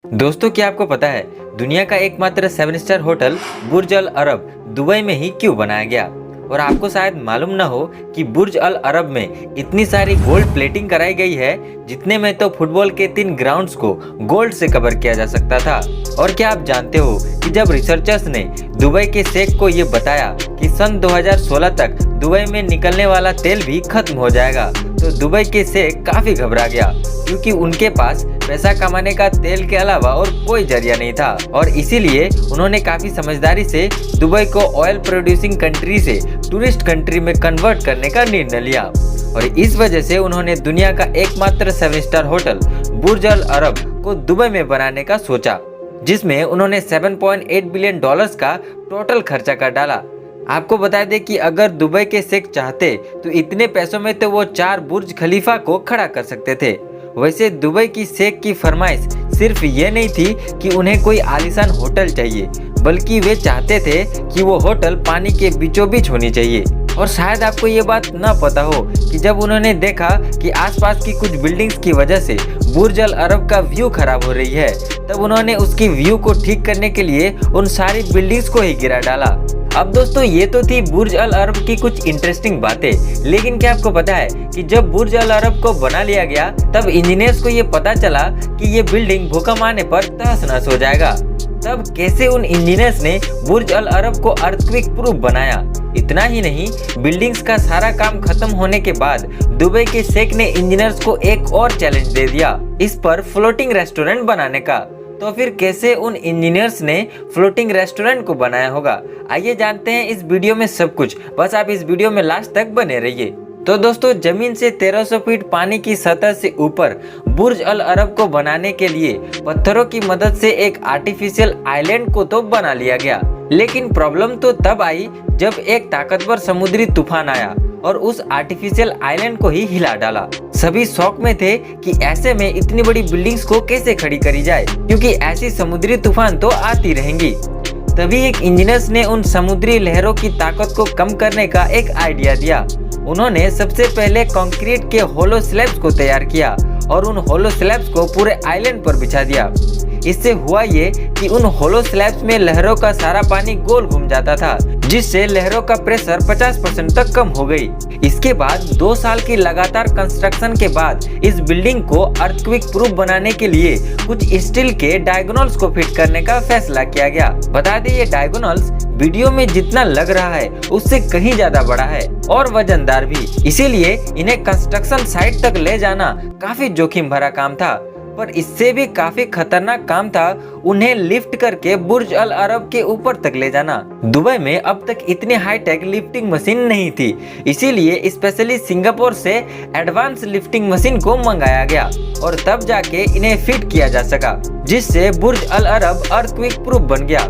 दोस्तों, क्या आपको पता है दुनिया का एकमात्र 7 स्टार होटल बुर्ज अल अरब दुबई में ही क्यों बनाया गया। और आपको शायद मालूम न हो कि बुर्ज अल अरब में इतनी सारी गोल्ड प्लेटिंग कराई गई है, जितने में तो फुटबॉल के 3 ग्राउंड्स को गोल्ड से कवर किया जा सकता था। और क्या आप जानते हो कि जब रिसर्चर्स ने दुबई के शेख को ये बताया कि सन 2016 तक दुबई में निकलने वाला तेल भी खत्म हो जाएगा, तो दुबई के शेख काफी घबरा गया, क्योंकि उनके पास पैसा कमाने का तेल के अलावा और कोई जरिया नहीं था। और इसीलिए उन्होंने काफी समझदारी से दुबई को ऑयल प्रोड्यूसिंग कंट्री से टूरिस्ट कंट्री में कन्वर्ट करने का निर्णय लिया। और इस वजह से उन्होंने दुनिया का एकमात्र 7 स्टार होटल बुर्ज अल अरब को दुबई में बनाने का सोचा, जिसमें उन्होंने $7.8 बिलियन का टोटल खर्चा कर डाला। आपको बता दें कि अगर दुबई के शेख चाहते तो इतने पैसों में तो वो 4 बुर्ज खलीफा को खड़ा कर सकते थे। वैसे दुबई की शेख की फरमाइश सिर्फ ये नहीं थी कि उन्हें कोई आलीशान होटल चाहिए, बल्कि वे चाहते थे कि वो होटल पानी के बीचों बीच होनी चाहिए। और शायद आपको ये बात न पता हो कि जब उन्होंने देखा कि आसपास की कुछ बिल्डिंग्स की वजह से बुर्ज अल अरब का व्यू खराब हो रही है, तब उन्होंने उसकी व्यू को ठीक करने के लिए उन सारी बिल्डिंग्स को ही गिरा डाला। अब दोस्तों, ये तो थी बुर्ज अल अरब की कुछ इंटरेस्टिंग बातें, लेकिन क्या आपको पता है कि जब बुर्ज अल अरब को बना लिया गया, तब इंजीनियर्स को ये पता चला कि ये बिल्डिंग भूकंप आने पर तहस-नहस हो जाएगा। तब कैसे उन इंजीनियर्स ने बुर्ज अल अरब को अर्थक्वेक प्रूफ बनाया। इतना ही नहीं, बिल्डिंग्स का सारा काम खत्म होने के बाद दुबई के शेख ने इंजीनियर्स को एक और चैलेंज दे दिया, इस पर फ्लोटिंग रेस्टोरेंट बनाने का। तो फिर कैसे उन इंजीनियर्स ने फ्लोटिंग रेस्टोरेंट को बनाया होगा, आइए जानते हैं इस वीडियो में सब कुछ। बस आप इस वीडियो में लास्ट तक बने रहिए। तो दोस्तों, जमीन से 1300 फीट पानी की सतह से ऊपर बुर्ज अल अरब को बनाने के लिए पत्थरों की मदद से एक आर्टिफिशियल आइलैंड को तो बना लिया गया, लेकिन प्रॉब्लम तो तब आई जब एक ताकतवर समुद्री तूफान आया और उस आर्टिफिशियल आइलैंड को ही हिला डाला। सभी शौक में थे कि ऐसे में इतनी बड़ी बिल्डिंग्स को कैसे खड़ी करी जाए, क्योंकि ऐसी समुद्री तूफान तो आती रहेंगी। तभी एक इंजीनियर्स ने उन समुद्री लहरों की ताकत को कम करने का एक आइडिया दिया। उन्होंने सबसे पहले कंक्रीट के होलो स्लैब्स को तैयार किया और उन होलो स्लैब्स को पूरे आइलैंड पर बिछा दिया। इससे हुआ ये कि उन होलो स्लैब्स में लहरों का सारा पानी गोल घूम जाता था, जिससे लहरों का प्रेशर 50% तक कम हो गई। इसके बाद 2 साल की लगातार कंस्ट्रक्शन के बाद इस बिल्डिंग को अर्थक्वेक प्रूफ बनाने के लिए कुछ स्टील के डायगोनल्स को फिट करने का फैसला किया गया। बता दें, ये डायगोनल्स वीडियो में जितना लग रहा है उससे कहीं ज्यादा बड़ा है और वजनदार भी, इसीलिए इन्हें कंस्ट्रक्शन साइट तक ले जाना काफी जोखिम भरा काम था। पर इससे भी काफी खतरनाक काम था उन्हें लिफ्ट करके बुर्ज अल अरब के ऊपर तक ले जाना। दुबई में अब तक इतने हाईटेक लिफ्टिंग मशीन नहीं थी, इसीलिए स्पेशली सिंगापुर से एडवांस लिफ्टिंग मशीन को मंगाया गया और तब जाके इन्हें फिट किया जा सका, जिससे बुर्ज अल अरब अर्थक्वेक प्रूफ बन गया।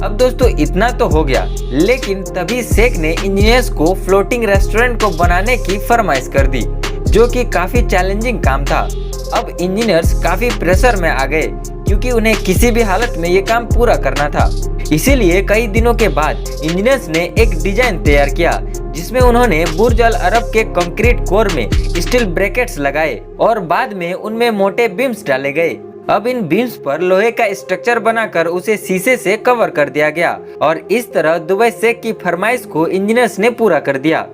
अब दोस्तों, इतना तो हो गया, लेकिन तभी शेख ने इंजीनियर्स को फ्लोटिंग रेस्टोरेंट को बनाने की फरमाइश कर दी, जो कि काफी चैलेंजिंग काम था। अब इंजीनियर्स काफी प्रेशर में आ गए, क्योंकि उन्हें किसी भी हालत में ये काम पूरा करना था। इसीलिए कई दिनों के बाद इंजीनियर्स ने एक डिजाइन तैयार किया, जिसमें उन्होंने बुर्ज अल अरब के कंक्रीट कोर में स्टील ब्रैकेट्स लगाए और बाद में उनमें मोटे बीम्स डाले गए। अब इन बीम्स पर लोहे का स्ट्रक्चर बनाकर उसे शीशे से कवर कर दिया गया और इस तरह दुबई शेख की फरमाइश को इंजीनियर्स ने पूरा कर दिया।